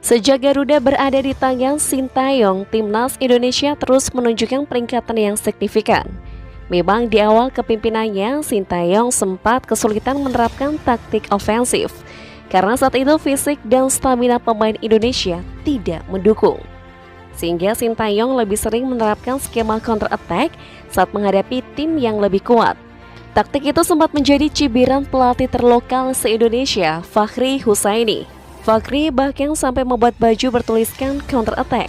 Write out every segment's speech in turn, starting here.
Sejak Garuda berada di tangan Sintayong, timnas Indonesia terus menunjukkan peningkatan yang signifikan. Memang di awal kepemimpinannya, Sintayong sempat kesulitan menerapkan taktik ofensif karena saat itu fisik dan stamina pemain Indonesia tidak mendukung. Sehingga Sintayong lebih sering menerapkan skema counter attack saat menghadapi tim yang lebih kuat. Taktik itu sempat menjadi cibiran pelatih terlokal se-Indonesia, Fakhri Husaini. Fakhri bahkan sampai membuat baju bertuliskan counter attack.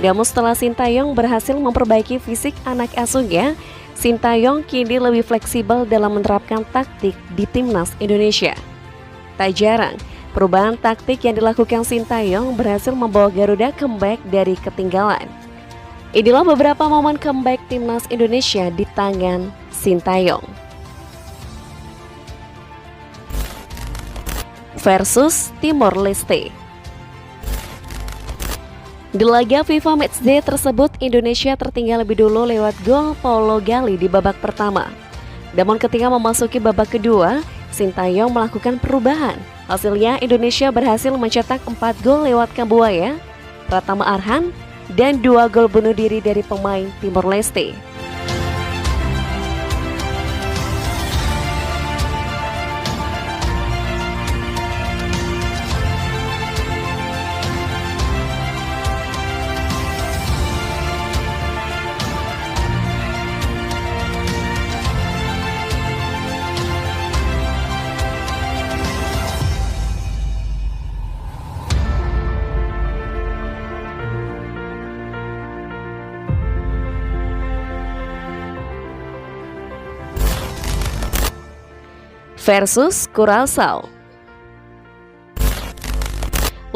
Namun setelah Sintayong berhasil memperbaiki fisik anak asuhnya, Sintayong kini lebih fleksibel dalam menerapkan taktik di timnas Indonesia. Tak jarang, perubahan taktik yang dilakukan Sintayong berhasil membawa Garuda comeback dari ketinggalan. Inilah beberapa momen comeback timnas Indonesia di tangan Sintayong. Versus Timor Leste. Di laga FIFA Matchday tersebut, Indonesia tertinggal lebih dulu lewat gol Paulo Gali di babak pertama. Namun ketika memasuki babak kedua, Sintayong melakukan perubahan. Hasilnya Indonesia berhasil mencetak 4 gol lewat Kambuaya, Pratama Arhan, dan 2 gol bunuh diri dari pemain Timor Leste. Versus Curaçao.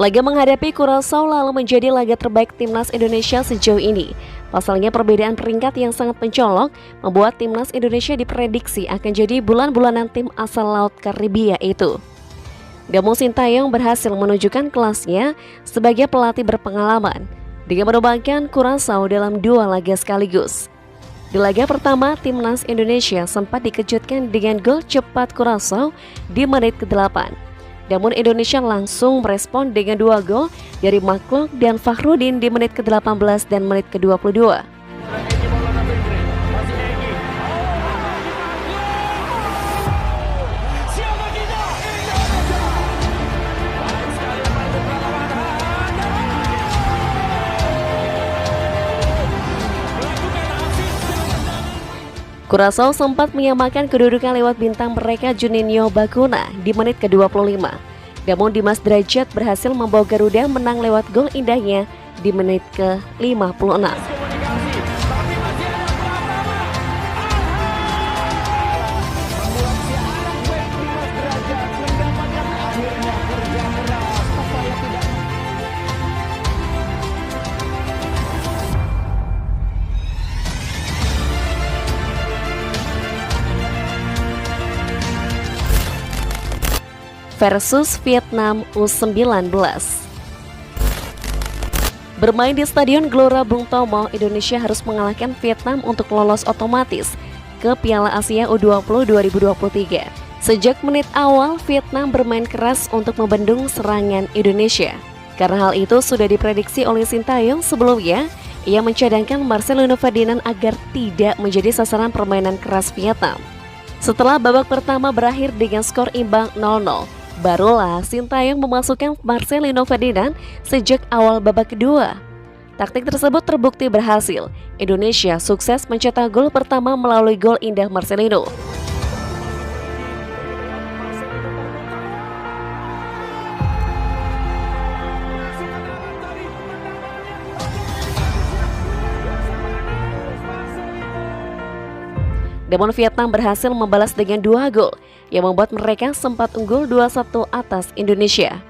Laga menghadapi Curaçao lalu menjadi laga terbaik timnas Indonesia sejauh ini. Pasalnya perbedaan peringkat yang sangat mencolok membuat timnas Indonesia diprediksi akan jadi bulan-bulanan tim asal Laut Karibia itu. Namun Sintayong berhasil menunjukkan kelasnya sebagai pelatih berpengalaman dengan menumbangkan Curaçao dalam 2 laga sekaligus. Di laga pertama, timnas Indonesia sempat dikejutkan dengan gol cepat Curaçao di menit ke-8. Namun Indonesia langsung merespon dengan 2 gol dari Maklok dan Fakhrudin di menit ke-18 dan menit ke-22. Curaçao sempat menyamakan kedudukan lewat bintang mereka Juninho Bacuna di menit ke-25. Namun Dimas Drajat berhasil membawa Garuda menang lewat gol indahnya di menit ke-56. Versus Vietnam U19. Bermain di Stadion Gelora Bung Tomo, Indonesia harus mengalahkan Vietnam untuk lolos otomatis ke Piala Asia U20 2023. Sejak menit awal, Vietnam bermain keras untuk membendung serangan Indonesia. Karena hal itu sudah diprediksi oleh Sintayong sebelumnya, ia mencadangkan Marcelino Ferdinand agar tidak menjadi sasaran permainan keras Vietnam. Setelah babak pertama berakhir dengan skor imbang 0-0, barulah Sintayong memasukkan Marcelino Ferdinand sejak awal babak kedua. Taktik tersebut terbukti berhasil. Indonesia sukses mencetak gol pertama melalui gol indah Marcelino. Namun Vietnam berhasil membalas dengan 2 gol yang membuat mereka sempat unggul 2-1 atas Indonesia.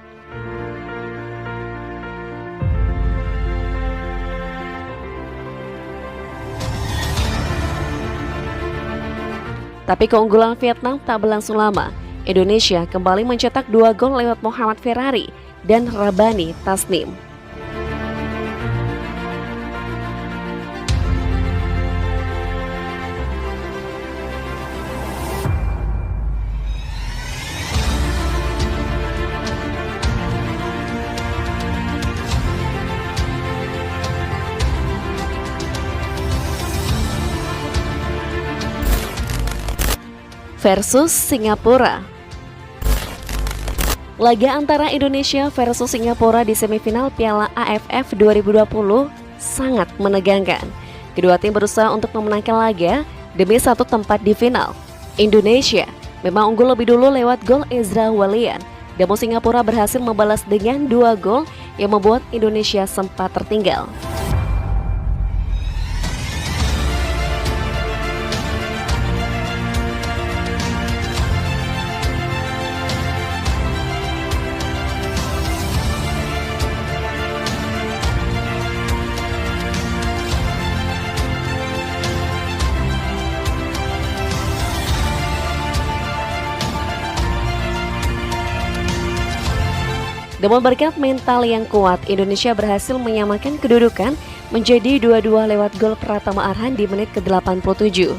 Tapi keunggulan Vietnam tak berlangsung lama. Indonesia kembali mencetak 2 gol lewat Muhammad Ferrari dan Rabani Tasnim. versus Singapura. Laga antara Indonesia versus Singapura di semifinal Piala AFF 2020 sangat menegangkan. Kedua tim berusaha untuk memenangkan laga demi satu tempat di final. Indonesia memang unggul lebih dulu lewat gol Ezra Walian, namun Singapura berhasil membalas dengan 2 gol yang membuat Indonesia sempat tertinggal. Namun berkat mental yang kuat, Indonesia berhasil menyamakan kedudukan menjadi 2-2 lewat gol Pratama Arhan di menit ke-87.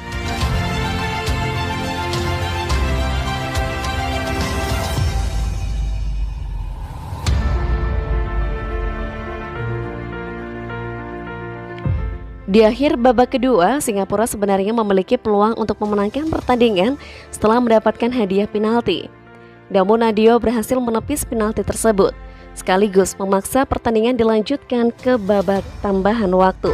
Di akhir babak kedua, Singapura sebenarnya memiliki peluang untuk memenangkan pertandingan setelah mendapatkan hadiah penalti. Namun Nadio berhasil menepis penalti tersebut, sekaligus memaksa pertandingan dilanjutkan ke babak tambahan waktu.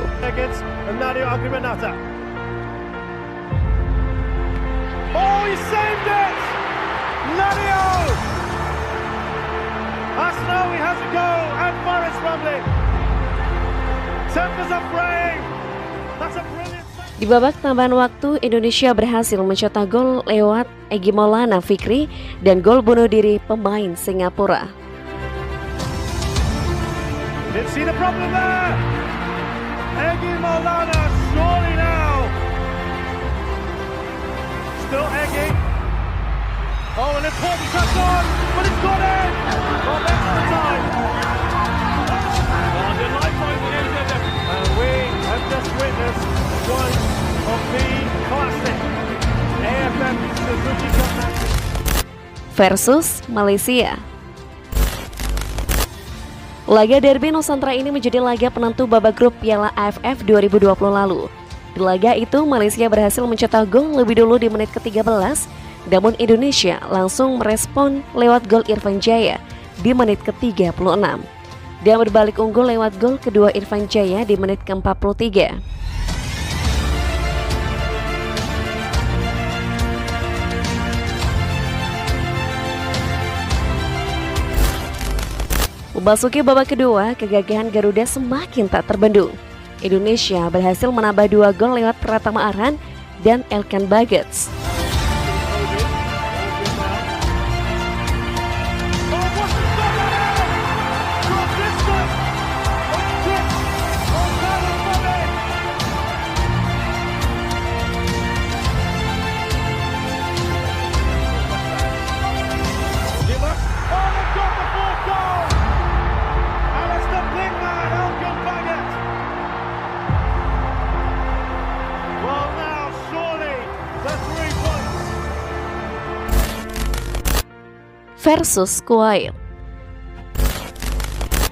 Di babak tambahan waktu, Indonesia berhasil mencetak gol lewat Egy Maulana Fikri dan gol bunuh diri pemain Singapura. Versus Malaysia. Laga derby Nusantara ini menjadi laga penentu babak grup Piala AFF 2020 lalu. Di laga itu Malaysia berhasil mencetak gol lebih dulu di menit ke-13, namun Indonesia langsung merespon lewat gol Irfan Jaya di menit ke-36. Dia berbalik unggul lewat gol kedua Irfan Jaya di menit ke-43. Memasuki babak kedua, kegagahan Garuda semakin tak terbendung. Indonesia berhasil menambah 2 gol lewat Pratama Arhan dan Elkan Baggett. Versus Kuwait.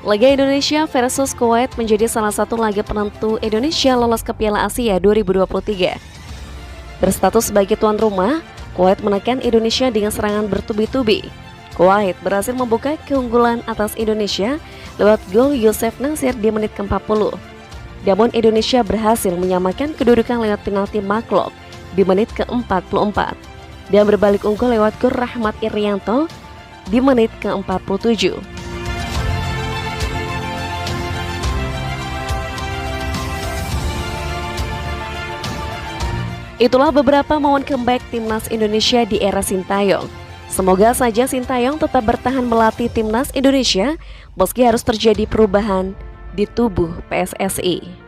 Laga Indonesia versus Kuwait menjadi salah satu laga penentu Indonesia lolos ke Piala Asia 2023. Berstatus sebagai tuan rumah, Kuwait menekan Indonesia dengan serangan bertubi-tubi. Kuwait berhasil membuka keunggulan atas Indonesia lewat gol Yosef Nasir di menit ke-40. Namun Indonesia berhasil menyamakan kedudukan lewat penalti Maklok di menit ke-44 dan berbalik unggul lewat gol Rahmat Irianto di menit ke-47. Itulah beberapa momen comeback timnas Indonesia di era Sintayong. Semoga saja Sintayong tetap bertahan melatih timnas Indonesia meski harus terjadi perubahan di tubuh PSSI.